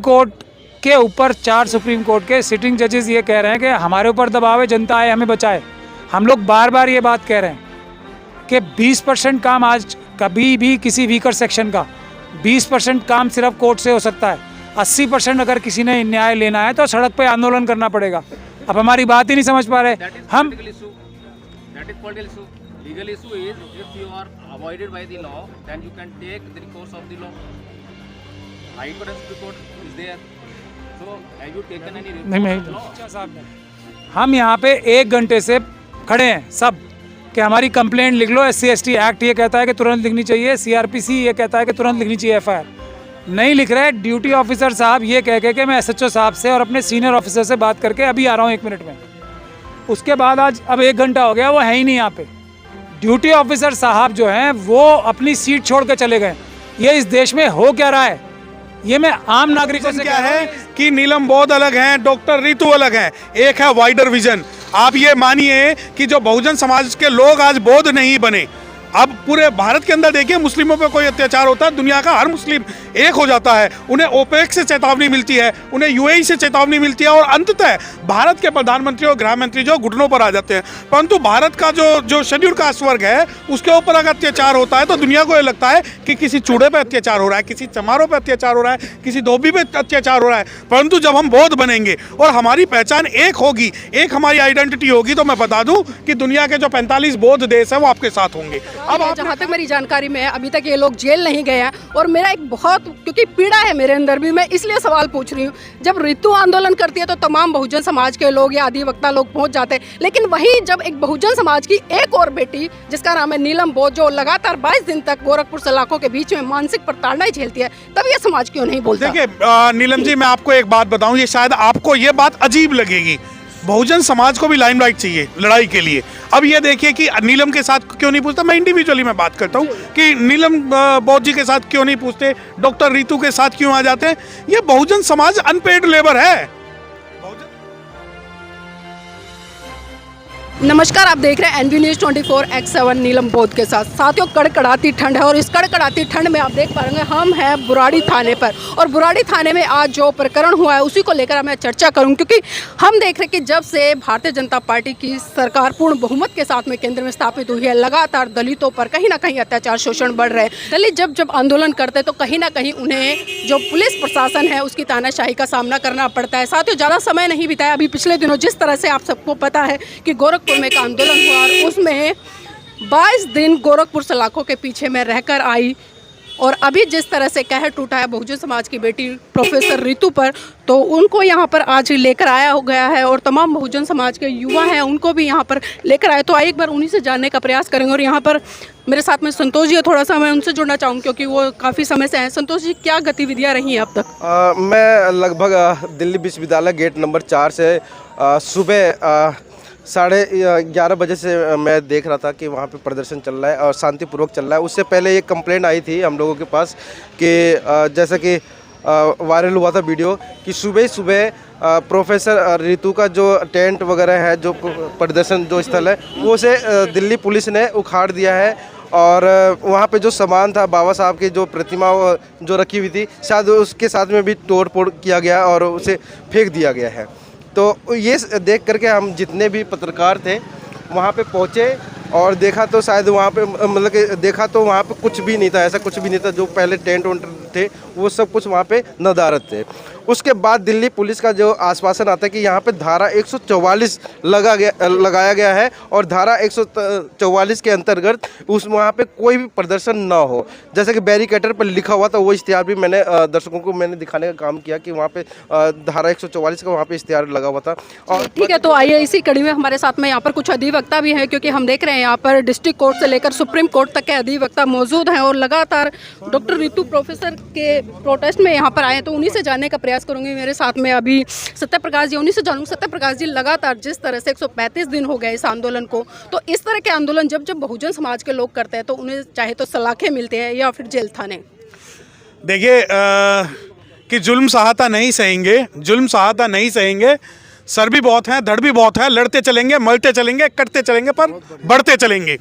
Court के ऊपर 4 supreme court के सिटिंग जजेस ये कह रहे हैं कि हमारे ऊपर दबाव है, जनता आए हमें बचाए। हम लोग बार बार ये बात कह रहे हैं कि 20% काम आज कभी भी किसी वीकर सेक्शन का 20% काम सिर्फ कोर्ट से हो सकता है। 80% अगर किसी ने न्याय लेना है तो सड़क पे आंदोलन करना पड़ेगा। अब हमारी बात ही नहीं समझ पा रहे हम। Legal issue is if you are avoided by the law, then you can take the recourse of the law. High Court and Supreme Court is there. So have you taken any recourse of the law? हम यहाँ पे 1 घंटे से खड़े हैं सब कि हमारी कंप्लेंट लिख लो। SC/ST एक्ट ये कहता है कि तुरंत लिखनी चाहिए, CRPC ये कहता है कि तुरंत लिखनी चाहिए FIR, नहीं लिख रहे। ड्यूटी ऑफिसर साहब ये कह के मैं SHO साहब से और अपने सीनियर ऑफिसर से बात करके अभी आ रहा हूँ 1 मिनट में। उसके बाद आज अब 1 घंटा हो गया, वो है ही नहीं यहाँ पे। ड्यूटी ऑफिसर साहब जो हैं वो अपनी सीट छोड़ के चले गए। ये इस देश में हो क्या रहा है, ये मैं आम नागरिकों से क्या है कि नीलम बोध अलग हैं, डॉक्टर रितु अलग हैं, एक है वाइडर विजन। आप ये मानिए कि जो बहुजन समाज के लोग आज बोध नहीं बने, अब पूरे भारत के अंदर देखिए मुस्लिमों पे कोई अत्याचार होता है, दुनिया का हर मुस्लिम एक हो जाता है, उन्हें ओपेक से चेतावनी मिलती है, उन्हें UAE से चेतावनी मिलती है और अंततः भारत के प्रधानमंत्री और गृह मंत्री जो घुटनों पर आ जाते हैं। परंतु भारत का जो शेड्यूल कास्ट वर्ग है उसके ऊपर अगर अत्याचार होता है तो दुनिया को ये लगता है कि किसी चूड़े पर अत्याचार हो रहा है, किसी चमारों पर अत्याचार हो रहा है, किसी धोबी पे अत्याचार हो रहा है। परंतु जब हम बौद्ध बनेंगे और हमारी पहचान एक होगी, एक हमारी आइडेंटिटी होगी, तो मैं बता दूं कि दुनिया के जो 45 बौद्ध देश है वो आपके साथ होंगे। अब जहाँ तक मेरी जानकारी में है अभी तक ये लोग जेल नहीं गए हैं और मेरा एक बहुत क्योंकि पीड़ा है मेरे अंदर भी, मैं इसलिए सवाल पूछ रही हूँ। जब रितु आंदोलन करती है तो तमाम बहुजन समाज के लोग या अधिवक्ता लोग पहुंच जाते हैं, लेकिन वहीं जब एक बहुजन समाज की एक और बेटी जिसका नाम है नीलम बोध जो लगातार 22 दिन तक गोरखपुर सलाखों के बीच में मानसिक प्रताड़ना झेलती है, तब ये समाज क्यों नहीं बोलता? देखिए नीलम जी, मैं आपको एक बात बताऊं, ये शायद आपको ये बात अजीब लगेगी, बहुजन समाज को भी लाइमलाइट चाहिए लड़ाई के लिए। अब ये देखिए कि नीलम के साथ क्यों नहीं पूछता, मैं इंडिविजुअली मैं बात करता हूँ कि नीलम बोध जी के साथ क्यों नहीं पूछते, डॉक्टर रितु के साथ क्यों आ जाते हैं। ये बहुजन समाज अनपेड लेबर है। नमस्कार, आप देख रहे हैं NV News 24/7 नीलम बोध के साथ। साथियों, कड़कड़ाती ठंड है और इस कड़कड़ाती ठंड में आप देख पा रहे हैं हम हैं बुराड़ी थाने पर, और बुराड़ी थाने में आज जो प्रकरण हुआ है उसी को लेकर मैं चर्चा करूं, क्योंकि हम देख रहे हैं कि जब से भारतीय जनता पार्टी की सरकार पूर्ण बहुमत के साथ में केंद्र में स्थापित हुई है, लगातार दलितों पर कहीं ना कहीं अत्याचार शोषण बढ़ रहे हैं। दलित जब आंदोलन करते हैं तो कहीं ना कहीं उन्हें जो पुलिस प्रशासन है उसकी तानाशाही का सामना करना पड़ता है। साथियों, ज़्यादा समय नहीं बिताया, अभी पिछले दिनों जिस तरह से आप सबको पता है कि गोरखपुर में एक आंदोलन हुआ और उसमें 22 दिन गोरखपुर सलाखों के पीछे में रहकर आई, और अभी जिस तरह से कहर टूटा है बहुजन समाज की बेटी प्रोफेसर रितु पर, तो उनको यहाँ पर आज लेकर आया हो गया है और तमाम बहुजन समाज के युवा हैं उनको भी यहाँ पर लेकर आए। तो आइए एक बार उन्हीं से जानने का प्रयास करेंगे। और यहाँ पर मेरे साथ में संतोष जी है, थोड़ा सा मैं उनसे जुड़ना चाहूँ क्योंकि वो काफ़ी समय से हैं। संतोष जी, क्या गतिविधियाँ रही हैं अब तक? मैं लगभग दिल्ली विश्वविद्यालय गेट नंबर 4 से सुबह 11:30 बजे से मैं देख रहा था कि वहाँ पे प्रदर्शन चल रहा है और शांतिपूर्वक चल रहा है। उससे पहले एक कंप्लेंट आई थी हम लोगों के पास कि जैसा कि वायरल हुआ था वीडियो कि सुबह ही सुबह प्रोफेसर रितु का जो टेंट वगैरह है, जो प्रदर्शन जो स्थल है, वो उसे दिल्ली पुलिस ने उखाड़ दिया है और वहाँ पे जो सामान था, बाबा साहब की जो प्रतिमा जो रखी हुई थी, शायद उसके साथ में भी तोड़ फोड़ किया गया और उसे फेंक दिया गया है। तो ये देख करके हम जितने भी पत्रकार थे वहाँ पे पहुँचे और देखा तो शायद वहाँ पे मतलब कि देखा तो वहाँ पे कुछ भी नहीं था, ऐसा कुछ भी नहीं था। जो पहले टेंट वेंट थे वो सब कुछ वहाँ पे नदारद थे। उसके बाद दिल्ली पुलिस का जो आश्वासन आता है कि यहाँ पे धारा 144 लगाया गया है और धारा 144 के अंतर्गत उस वहाँ पे कोई भी प्रदर्शन ना हो, जैसे कि बैरिकेटर पर लिखा हुआ था। वो इश्तिहार भी मैंने दर्शकों को मैंने दिखाने का काम किया कि वहाँ पे धारा 144 का वहाँ पे इश्तिहार लगा हुआ था। और ठीक है, तो आइए इसी कड़ी में हमारे साथ में यहाँ पर कुछ अधिवक्ता भी हैं, क्योंकि हम देख रहे हैं यहाँ पर डिस्ट्रिक्ट कोर्ट से लेकर सुप्रीम कोर्ट तक के अधिवक्ता मौजूद हैं और लगातार डॉक्टर रितु प्रोफेसर के प्रोटेस्ट में यहाँ पर आए। तो उन्हीं से जानने का प्रयास करूंगी। मेरे साथ में अभी सत्य प्रकाश जी, उन्हीं से जानूंगी। सत्य प्रकाश जी, लगातार जिस तरह से 135 दिन हो गए इस आंदोलन को, तो इस तरह के आंदोलन जब बहुजन समाज के लोग करते हैं तो उन्हें चाहे तो सलाखें मिलते हैं या फिर जेल थाने। देखिए कि जुल्म सहाता नहीं सहेंगे, जुल्म सहाता नहीं सहेंगे। सर भी बहुत हैं, धड़ भी बहुत है, लड़ते चलेंगे, मरते चलेंगे, कटते चलेंगे, पर बढ़ते चलेंगे।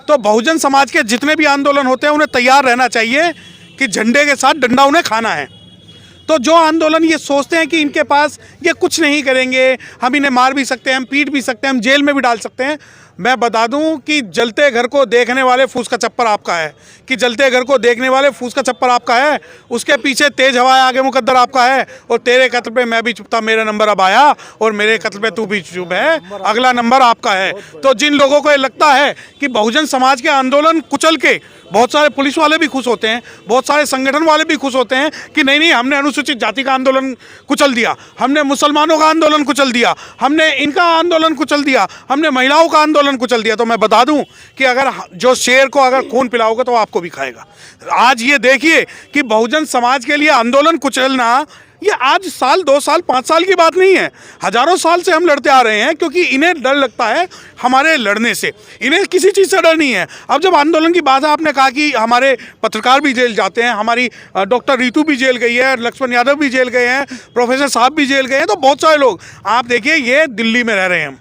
तो बहुजन समाज के जितने भी आंदोलन होते हैं उन्हें तैयार रहना चाहिए कि झंडे के साथ डंडा उन्हें खाना है। तो जो आंदोलन ये सोचते हैं कि इनके पास ये कुछ नहीं करेंगे, हम इन्हें मार भी सकते हैं, हम पीट भी सकते हैं, हम जेल में भी डाल सकते हैं, मैं बता दूं कि जलते घर को देखने वाले फूस का चप्पर आपका है, कि जलते घर को देखने वाले फूस का चप्पर आपका है, उसके पीछे तेज हवाएं आगे मुकद्दर आपका है। और तेरे कत्ल पे मैं भी चुप था, मेरा नंबर अब आया, और मेरे कत्ल पे तू भी चुप है, अगला नंबर आपका है। तो जिन लोगों को ये लगता है कि बहुजन समाज के आंदोलन कुचल के, बहुत सारे पुलिस वाले भी खुश होते हैं, बहुत सारे संगठन वाले भी खुश होते हैं कि नहीं नहीं हमने अनुसूचित जाति का आंदोलन कुचल दिया, हमने मुसलमानों का आंदोलन कुचल दिया, हमने इनका आंदोलन कुचल दिया, हमने महिलाओं का आंदोलन कुचल दिया। तो मैं बता दूं कि अगर जो शेर को अगर खून पिलाओगे तो आपको भी खाएगा। आज ये देखिए कि बहुजन समाज के लिए आंदोलन कुचलना ये आज साल 2 साल 5 साल की बात नहीं है, हजारों साल से हम लड़ते आ रहे हैं, क्योंकि इन्हें डर लगता है हमारे लड़ने से, इन्हें किसी चीज़ से डर नहीं है। अब जब आंदोलन की बात है, आपने कहा कि हमारे पत्रकार भी जेल जाते हैं, हमारी डॉक्टर रितु भी जेल गई है, लक्ष्मण यादव भी जेल गए हैं, प्रोफेसर साहब भी जेल गए हैं, तो बहुत सारे लोग, आप देखिए ये दिल्ली में रह रहे हैं।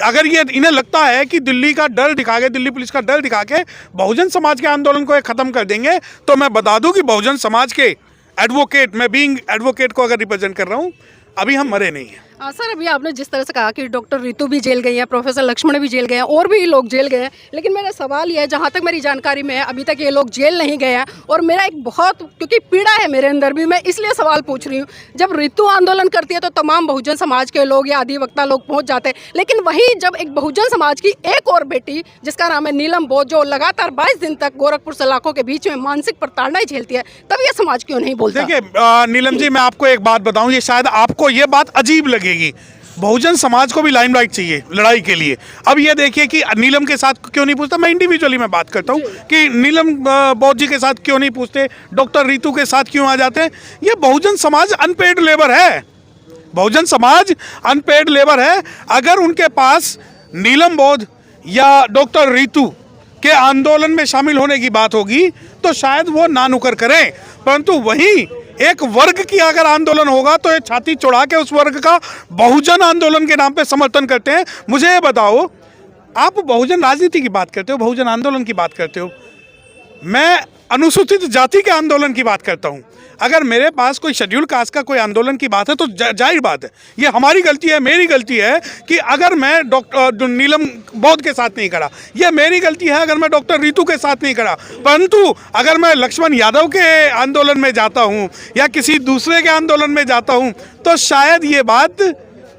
अगर ये इन्हें लगता है कि दिल्ली का डर दिखा के, दिल्ली पुलिस का डर दिखा के बहुजन समाज के आंदोलन को ख़त्म कर देंगे, तो मैं बता दूं कि बहुजन समाज के एडवोकेट, मैं बीइंग एडवोकेट को अगर रिप्रेजेंट कर रहा हूँ, अभी हम मरे नहीं हैं। सर अभी आपने जिस तरह से कहा कि डॉक्टर रितु भी जेल गई हैं, प्रोफेसर लक्ष्मण भी जेल गए हैं, और भी लोग जेल गए हैं, लेकिन मेरा सवाल ये है, जहाँ तक मेरी जानकारी में है अभी तक ये लोग जेल नहीं गए हैं, और मेरा एक बहुत, क्योंकि पीड़ा है मेरे अंदर भी, मैं इसलिए सवाल पूछ रही हूँ। जब रितु आंदोलन करती है तो तमाम बहुजन समाज के लोग या अधिवक्ता लोग पहुँच जाते हैं, लेकिन वहीं जब एक बहुजन समाज की एक और बेटी जिसका नाम है नीलम बोध, जो लगातार 22 दिन तक गोरखपुर सलाखों के बीच में मानसिक प्रताड़नाएं झेलती है, तब ये समाज क्यों नहीं बोलता? देखिए नीलम जी, मैं आपको एक बात बताऊं, ये शायद आपको ये बात अजीब लगेगी, बहुजन समाज को भी लाइमलाइट चाहिए लड़ाई के लिए। अब ये देखिए कि नीलम के साथ क्यों नहीं पूछता, मैं इंडिविजुअली मैं बात करता हूँ कि नीलम बोध जी के साथ क्यों नहीं पूछते, डॉक्टर रितु के साथ क्यों आ जाते हैं। ये बहुजन समाज अनपेड लेबर है, बहुजन समाज अनपेड लेबर है। अगर उनके पास नीलम बोध या डॉक्टर रितु के आंदोलन में शामिल होने की बात होगी तो शायद वो ना नुकर करें, परंतु वहीं एक वर्ग की अगर आंदोलन होगा तो ये छाती चढ़ा के उस वर्ग का बहुजन आंदोलन के नाम पे समर्थन करते हैं। मुझे ये बताओ, आप बहुजन राजनीति की बात करते हो, बहुजन आंदोलन की बात करते हो, मैं अनुसूचित जाति के आंदोलन की बात करता हूं। अगर मेरे पास कोई शेड्यूल कास्ट का कोई आंदोलन की बात है तो जाहिर बात है, ये हमारी गलती है, मेरी गलती है कि अगर मैं डॉक्टर नीलम बोध के साथ नहीं खड़ा, ये मेरी गलती है अगर मैं डॉक्टर रितु के साथ नहीं खड़ा। परंतु अगर मैं लक्ष्मण यादव के आंदोलन में जाता हूँ या किसी दूसरे के आंदोलन में जाता हूँ तो शायद ये बात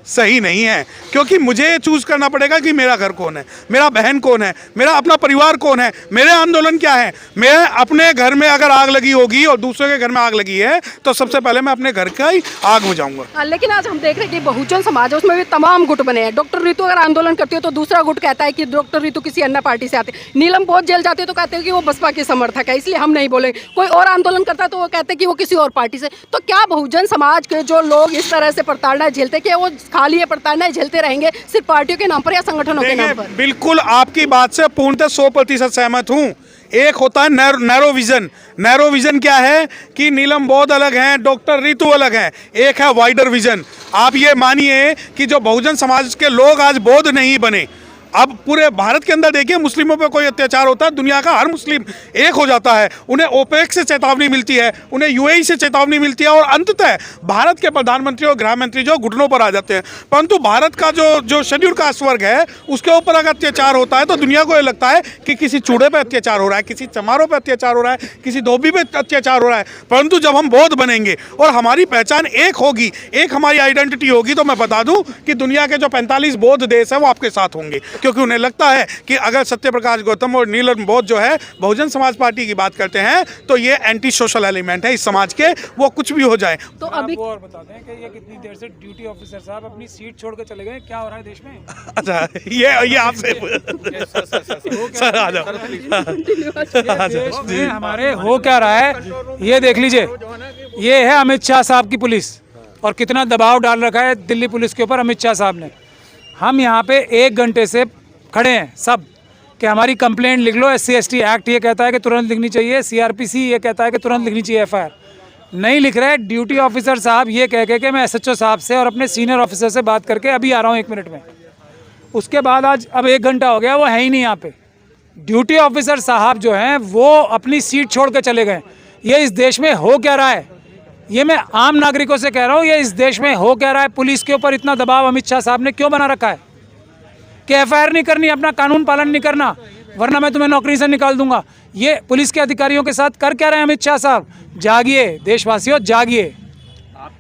सही नहीं है, क्योंकि मुझे चूज करना पड़ेगा कि मेरा घर कौन है, मेरा बहन कौन है, मेरा अपना परिवार कौन है, मेरे आंदोलन क्या है। मैं अपने घर में अगर आग लगी होगी और दूसरे के घर में आग लगी है तो सबसे पहले मैं अपने घर का ही आग बुझाऊंगा। लेकिन आज हम देख रहे हैं कि बहुजन समाज है, उसमें भी तमाम गुट बने हैं। डॉक्टर रितु अगर आंदोलन करती है तो दूसरा गुट कहता है कि डॉक्टर रितु किसी अन्य पार्टी से आते हैं। नीलम बोध जेल जाती है तो कहते हैं कि वो बसपा के समर्थक है, इसलिए हम नहीं बोलेंगे। कोई और आंदोलन करता है तो वो कहते हैं कि वो किसी और पार्टी से। तो क्या बहुजन समाज के जो लोग इस तरह से प्रताड़ना झेलते, कि वो खाली ये प्रताड़ना झेलते रहेंगे सिर्फ पार्टियों के नाम पर या संगठनों के नाम पर? बिल्कुल आपकी बात से पूर्णतः 100% सहमत हूं। एक होता है नैरो विजन। नैरो विजन क्या है कि नीलम बोध अलग हैं, डॉक्टर रितु अलग हैं। एक है वाइडर विजन। आप ये मानिए कि जो बहुजन समाज के लोग आज बौद्ध नहीं बने, अब पूरे भारत के अंदर देखिए मुस्लिमों पे कोई अत्याचार होता है, दुनिया का हर मुस्लिम एक हो जाता है, उन्हें ओपेक से चेतावनी मिलती है, उन्हें यूएई से चेतावनी मिलती है और अंततः भारत के प्रधानमंत्री और गृह मंत्री जो घुटनों पर आ जाते हैं। परंतु भारत का जो शेड्यूल कास्ट वर्ग है उसके ऊपर अगर अत्याचार होता है तो दुनिया को ये लगता है कि किसी चूड़े पर अत्याचार हो रहा है, किसी चमारों पर अत्याचार हो रहा है, किसी धोबी पर अत्याचार हो रहा है। परंतु जब हम बौद्ध बनेंगे और हमारी पहचान एक होगी, एक हमारी आइडेंटिटी होगी, तो मैं बता दूं कि दुनिया के जो 45 बौद्ध देश है वो आपके साथ होंगे, क्योंकि उन्हें लगता है कि अगर सत्यप्रकाश गौतम और नीलम बोध जो है बहुजन समाज पार्टी की बात करते हैं तो ये एंटी सोशल एलिमेंट है इस समाज के, वो कुछ भी हो जाए। तो अभी और बता दें कि ये कितनी देर से ड्यूटी ऑफिसर साहब अपनी सीट छोड़ के चले गए, क्या हो रहा है देश में? अच्छा ये आपसे सर आ जाओ। देश में हमारे हो क्या रहा है ये देख लीजिए। ये है अमित शाह साहब की पुलिस, और कितना दबाव डाल रखा है दिल्ली पुलिस के ऊपर अमित शाह साहब ने। हम यहाँ पे 1 घंटे से खड़े हैं सब कि हमारी कंप्लेंट लिख लो। SC/ST एक्ट ये कहता है कि तुरंत लिखनी चाहिए, CRPC ये कहता है कि तुरंत लिखनी चाहिए FIR, नहीं लिख रहे। ड्यूटी ऑफिसर साहब ये कह के कि मैं SHO साहब से और अपने सीनियर ऑफिसर से बात करके अभी आ रहा हूँ 1 मिनट में। उसके बाद आज अब 1 घंटा हो गया, वो है ही नहीं यहाँ पे। ड्यूटी ऑफिसर साहब जो हैं वो अपनी सीट छोड़ के चले गए। ये इस देश में हो क्या रहा है? ये मैं आम नागरिकों से कह रहा हूँ, ये इस देश में हो क्या रहा है? पुलिस के ऊपर इतना दबाव अमित शाह साहब ने क्यों बना रखा है कि एफआईआर नहीं करनी, अपना कानून पालन नहीं करना, वरना मैं तुम्हें नौकरी से निकाल दूंगा। ये पुलिस के अधिकारियों के साथ कर क्या रहे हैं अमित शाह साहब? जागिए देशवासियों, जागिए।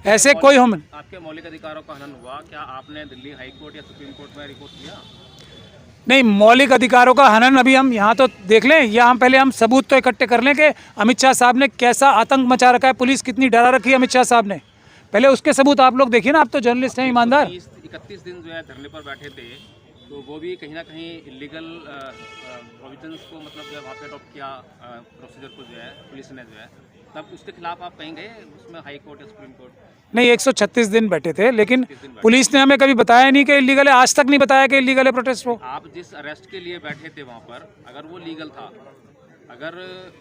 ऐसे कोई हम आपके मौलिक अधिकारों का हनन हुआ, क्या आपने दिल्ली हाई कोर्ट या सुप्रीम कोर्ट में रिपोर्ट किया? नहीं, मौलिक अधिकारों का हनन अभी हम यहाँ तो देख लें, यहाँ पहले हम सबूत तो इकट्ठे कर लें कि अमित शाह साहब ने कैसा आतंक मचा रखा है, पुलिस कितनी डरा रखी है अमित शाह साहब ने। पहले उसके सबूत आप लोग देखिए ना, आप तो जर्नलिस्ट हैं ईमानदार। 31 दिन जो है धरने पर बैठे थे, तो वो भी कहीं ना कहीं इलीगल प्रोविजंस को मतलब जो है वहाँ पे अडॉप्ट किया प्रोसीजर को जो है पुलिस ने जो है, तब उसके खिलाफ आप कहीं गए उसमें हाई कोर्ट या सुप्रीम कोर्ट? नहीं, 136 दिन बैठे थे, लेकिन पुलिस ने हमें कभी बताया नहीं कि इलीगल है, आज तक नहीं बताया कि इलीगल है प्रोटेस्ट वो। आप जिस अरेस्ट के लिए बैठे थे वहाँ पर, अगर वो लीगल था, अगर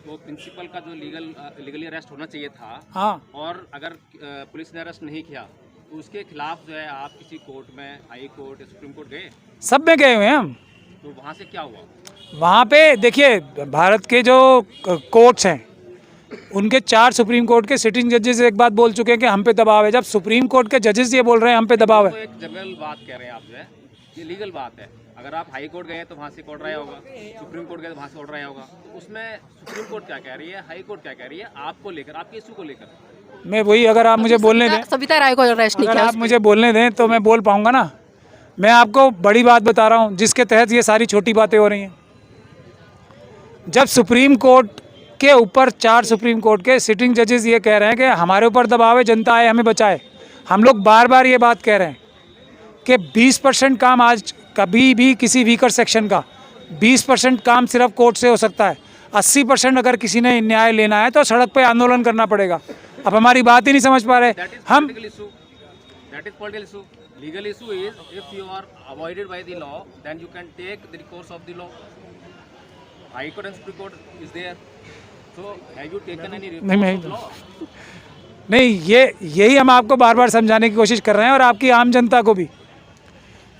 वो प्रिंसिपल का जो लीगली अरेस्ट होना चाहिए था, हाँ, और अगर पुलिस ने अरेस्ट नहीं किया तो उसके खिलाफ जो है आप किसी कोर्ट में, हाई कोर्ट या सुप्रीम कोर्ट गए? सब में गए हुए हैं हम। तो वहाँ से क्या हुआ? वहाँ पे देखिए, भारत के जो कोर्ट्स हैं उनके 4 सुप्रीम कोर्ट के सिटिंग जजेस एक बात बोल चुके हैं कि हम पे दबाव है। जब सुप्रीम कोर्ट के जजेस ये बोल रहे हैं हम पे दबाव तो है, एक जनरल बात कह रहे हैं आप जो है, ये लीगल बात है। अगर आप हाई कोर्ट गए तो वहाँ से ऑर्डर आया होगा, सुप्रीम कोर्ट गए तो वहाँ से ऑर्डर आया होगा, तो उसमें सुप्रीम कोर्ट क्या कह रही है, हाई कोर्ट क्या कह रही है आपको लेकर, आपके इशू को लेकर? मैं वही, अगर आप मुझे बोलने दें, सविता राय को अरेस्ट नहीं अगर किया। आप मुझे बोलने दें तो मैं बोल पाऊंगा ना। मैं आपको बड़ी बात बता रहा हूँ जिसके तहत ये सारी छोटी बातें हो रही हैं। जब सुप्रीम कोर्ट के ऊपर 4 सुप्रीम कोर्ट के सिटिंग जजेस ये कह रहे हैं कि हमारे ऊपर दबाव है, जनता आए हमें बचाए, हम लोग बार बार ये बात कह रहे हैं कि 20% काम आज कभी भी किसी वीकर सेक्शन का 20% काम सिर्फ कोर्ट से हो सकता है। 80% अगर किसी ने न्याय लेना है तो सड़क पे आंदोलन करना पड़ेगा। अब हमारी बात ही नहीं समझ पा रहे हम। That is political issue. Legal issue is if you are avoided by the law, then you can take the recourse of the law. High Court and Supreme Court is there. So have you taken any recourse of law? नहीं, यही हम आपको बार बार समझाने की कोशिश कर रहे हैं और आपकी आम जनता को भी।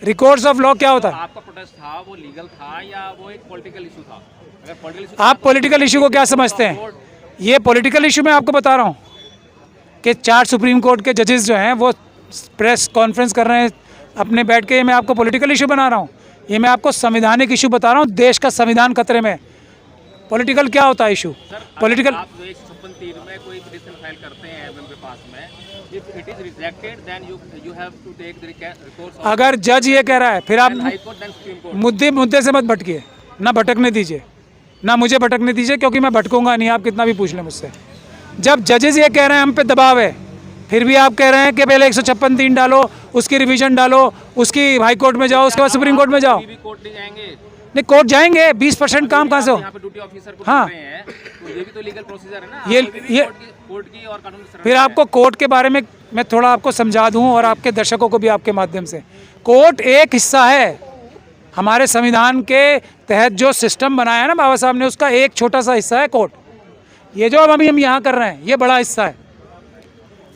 रिकॉर्ड्स ऑफ लॉ क्या होता है? आपका प्रोटेस्ट था वो लीगल था या वो एक पॉलिटिकल इशू था? अगर पॉलिटिकल इशू, आप पॉलिटिकल इशू को क्या समझते हैं? ये पॉलिटिकल इशू मैं आपको बता रहा हूँ कि 4 सुप्रीम कोर्ट के जजेस जो हैं वो प्रेस कॉन्फ्रेंस कर रहे हैं अपने बैठ के। ये मैं आपको पॉलिटिकल इशू बना रहा हूँ, ये मैं आपको संवैधानिक इशू बता रहा हूँ। देश का संविधान खतरे में। पॉलिटिकल क्या होता है इशू? पॉलिटिकल, आप जो 156 में कोई पिटीशन फाइल करते हैं एमएम के पास में, if it is rejected then you have to take the recourse of अगर जज ये कह रहा है फिर आप High Court then Supreme Court. मुद्दे से मत भटकिए, ना भटकने दीजिए, ना मुझे भटकने दीजिए, क्योंकि मैं भटकूंगा नहीं। आप कितना भी पूछ लें मुझसे। जब जजेस ये कह रहे हैं हम पे दबाव है, फिर भी आप कह रहे हैं कि पहले 156(3) डालो, उसकी रिवीजन डालो, उसकी हाई कोर्ट में जाओ, उसके बाद सुप्रीम कोर्ट में जाओ। भी कोर्ट नहीं जाएंगे? नहीं, कोर्ट जाएंगे। 20% काम कहाँ से हो? यहाँ पे ड्यूटी ऑफिसर को हाँ। रहे हैं, तो ये भी तो लीगल प्रोसीजर है ना। ये कोर्ट की और कानून की फिर आपको कोर्ट के बारे में मैं थोड़ा आपको समझा दूं और आपके दर्शकों को भी आपके माध्यम से। कोर्ट एक हिस्सा है हमारे संविधान के तहत जो सिस्टम बनाया है ना बाबा साहब ने, उसका एक छोटा सा हिस्सा है कोर्ट। ये जो अभी हम यहाँ कर रहे हैं ये बड़ा हिस्सा है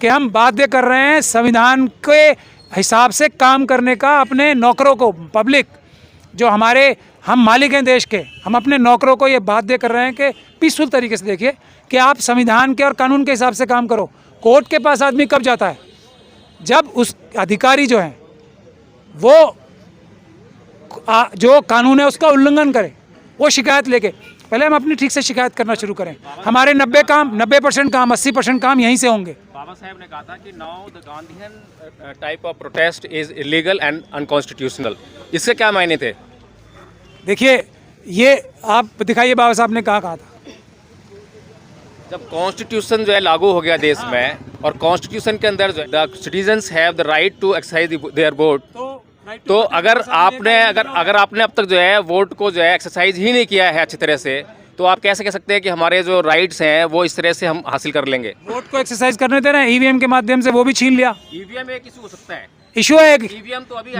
कि हम बाध्य कर रहे हैं संविधान के हिसाब से काम करने का अपने नौकरों को। पब्लिक जो हम मालिक हैं देश के, हम अपने नौकरों को ये बाध्य कर रहे हैं कि पीसफुल तरीके से देखिए कि आप संविधान के और कानून के हिसाब से काम करो। कोर्ट के पास आदमी कब जाता है? जब उस अधिकारी जो हैं वो जो कानून है उसका उल्लंघन करे, वो शिकायत लेके। पहले हम अपनी ठीक से शिकायत करना शुरू करें। हमारे 90% काम 80% काम यहीं से होंगे। बाबा साहब ने कहा था कि now the Gandhian type of protest is illegal and unconstitutional. इसके क्या मायने थे? देखिए, ये आप दिखाइए बाबा साहब ने कहा था। जब कॉन्स्टिट्यूशन जो है लागू हो गया देश में, और कॉन्स्टिट्यूशन के अंदर जो the citizens have the right to exercise their vote, तो अगर आपने अब तक जो है वोट को जो है एक्सरसाइज ही नहीं किया है अच्छी तरह से, तो आप कैसे कह सकते हैं कि हमारे जो राइट्स हैं वो इस तरह से हम हासिल कर लेंगे? वोट को एक्सरसाइज करने दे रहे हैं, ईवीएम के माध्यम से वो भी छीन लिया। ईवीएम एक इशू हो सकता है। इशू है एक। ईवीएम तो अभी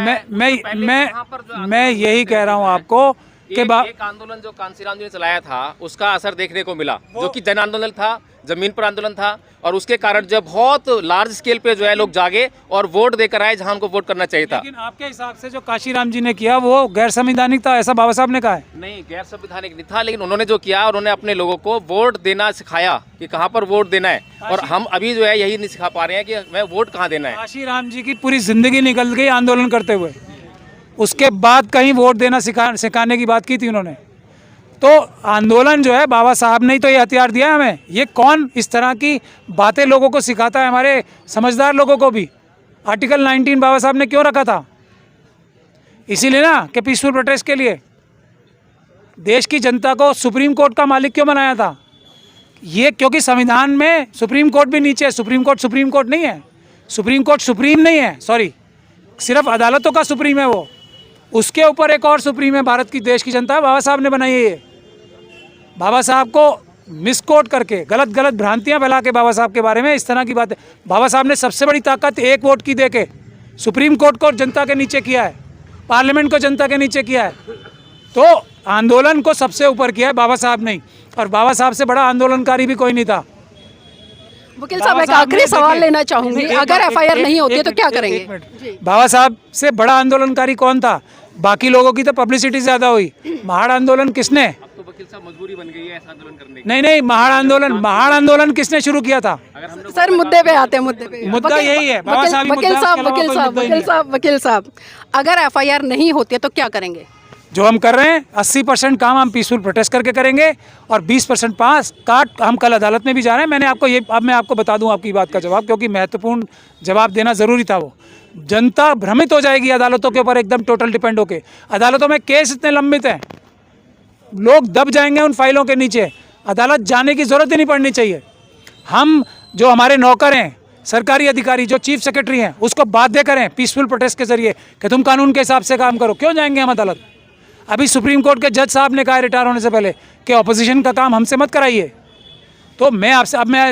मैं यही कह रहा हूँ आपको के बाद एक आंदोलन जो कांसीराम जी ने चलाया था उसका असर देखने को मिला, जो कि जन आंदोलन था, जमीन पर आंदोलन था, और उसके कारण जब बहुत लार्ज स्केल पे जो है लोग जागे और वोट देकर आए जहां उनको वोट करना चाहिए था। लेकिन आपके हिसाब से जो काशीराम जी ने किया वो गैर संवैधानिक था, ऐसा बाबा साहब ने कहा है? नहीं, गैर संवैधानिक नहीं था, लेकिन उन्होंने जो किया, उन्होंने अपने लोगों को वोट देना सिखाया कि कहाँ पर वोट देना है, और हम अभी जो है यही नहीं सिखा पा रहे हैं कि हमें वोट कहाँ देना है। काशीराम जी की पूरी जिंदगी निकल गई आंदोलन करते हुए, उसके बाद कहीं वोट देना सिखाने की बात की थी उन्होंने? तो आंदोलन जो है बाबा साहब ने ही तो ये हथियार दिया है हमें। ये कौन इस तरह की बातें लोगों को सिखाता है, हमारे समझदार लोगों को भी? आर्टिकल 19 बाबा साहब ने क्यों रखा था? इसीलिए ना कि पीसफुल प्रोटेस्ट के लिए। देश की जनता को सुप्रीम कोर्ट का मालिक क्यों बनाया था? ये क्योंकि संविधान में सुप्रीम कोर्ट भी नीचे है। सुप्रीम कोर्ट नहीं है, सुप्रीम कोर्ट सुप्रीम नहीं है, सॉरी, सिर्फ अदालतों का सुप्रीम है वो। उसके ऊपर एक और सुप्रीम है भारत की, देश की जनता, बाबा साहब ने बनाई है ये। बाबा साहब को मिसकोट करके गलत भ्रांतियां फैला के बाबा साहब के बारे में इस तरह की बातें, बाबा साहब ने सबसे बड़ी ताकत एक वोट की दे के सुप्रीम कोर्ट को जनता के नीचे किया है, पार्लियामेंट को जनता के नीचे किया है। तो आंदोलन को सबसे ऊपर किया है बाबा साहब नहीं, और बाबा साहब से बड़ा आंदोलनकारी भी कोई नहीं था। वकील साहब एक आखिरी सवाल लेना चाहूंगी, अगर एफआईआर नहीं होती है तो क्या करेंगे? बाबा साहब से बड़ा आंदोलनकारी कौन था? बाकी लोगों की तो पब्लिसिटी ज्यादा हुई। महाड़ आंदोलन किसने? अब तो वकील साहब मजबूरी बन गई है ऐसा आंदोलन करने की। नहीं, महाड़ आंदोलन किसने शुरू किया था? सर मुद्दे पे आते हैं, मुद्दे पे। मुद्दा यही है, बाबा साहब ही मुद्दा है, उसके अलावा वकील साहब, अगर एफआईआर नहीं होती है तो क्या करेंगे? जो हम कर रहे हैं 80% काम हम पीसफुल प्रोटेस्ट करके करेंगे, और 20% पास काट हम कल अदालत में भी जा रहे हैं। मैं आपको बता दूं आपकी बात का जवाब, क्योंकि महत्वपूर्ण जवाब देना ज़रूरी था। वो जनता भ्रमित हो जाएगी अदालतों के ऊपर एकदम टोटल डिपेंड होके। अदालतों में केस इतने लंबित हैं, लोग दब जाएंगे उन फाइलों के नीचे। अदालत जाने की ज़रूरत ही नहीं पड़नी चाहिए। हम जो हमारे नौकर हैं, सरकारी अधिकारी, जो चीफ सेक्रेटरी हैं, उसको बाध्य करें पीसफुल प्रोटेस्ट के जरिए कि तुम कानून के हिसाब से काम करो। क्यों जाएंगे हम अदालत? अभी सुप्रीम कोर्ट के जज साहब ने कहा रिटायर होने से पहले कि ऑपोजिशन का काम हमसे मत कराइए। तो मैं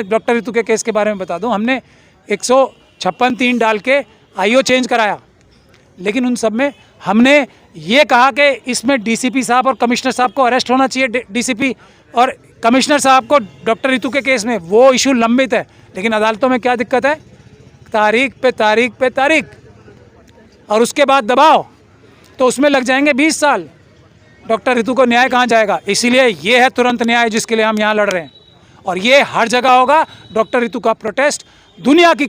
डॉक्टर रितु के केस के बारे में बता दूं, हमने 156(3) डाल के आईओ चेंज कराया, लेकिन उन सब में हमने ये कहा कि इसमें डीसीपी साहब और कमिश्नर साहब को अरेस्ट होना चाहिए। डीसीपी और कमिश्नर साहब को डॉक्टर रितु के केस में वो इशू लंबित है, लेकिन अदालतों में क्या दिक्कत है? तारीख पे तारीख, और उसके बाद दबाव, तो उसमें लग जाएंगे 20 साल। डॉक्टर रितु को न्याय कहाँ जाएगा? इसीलिए ये है तुरंत न्याय जिसके लिए हम यहाँ लड़ रहे हैं, और ये हर जगह होगा। डॉक्टर रितु का प्रोटेस्ट, दुनिया की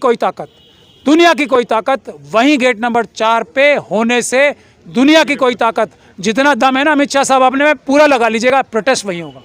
कोई ताकत वहीं गेट नंबर 4 पे होने से, दुनिया की कोई ताकत, जितना दम है ना अमित शाह साहब अपने में, पूरा लगा लीजिएगा, प्रोटेस्ट वहीं होगा।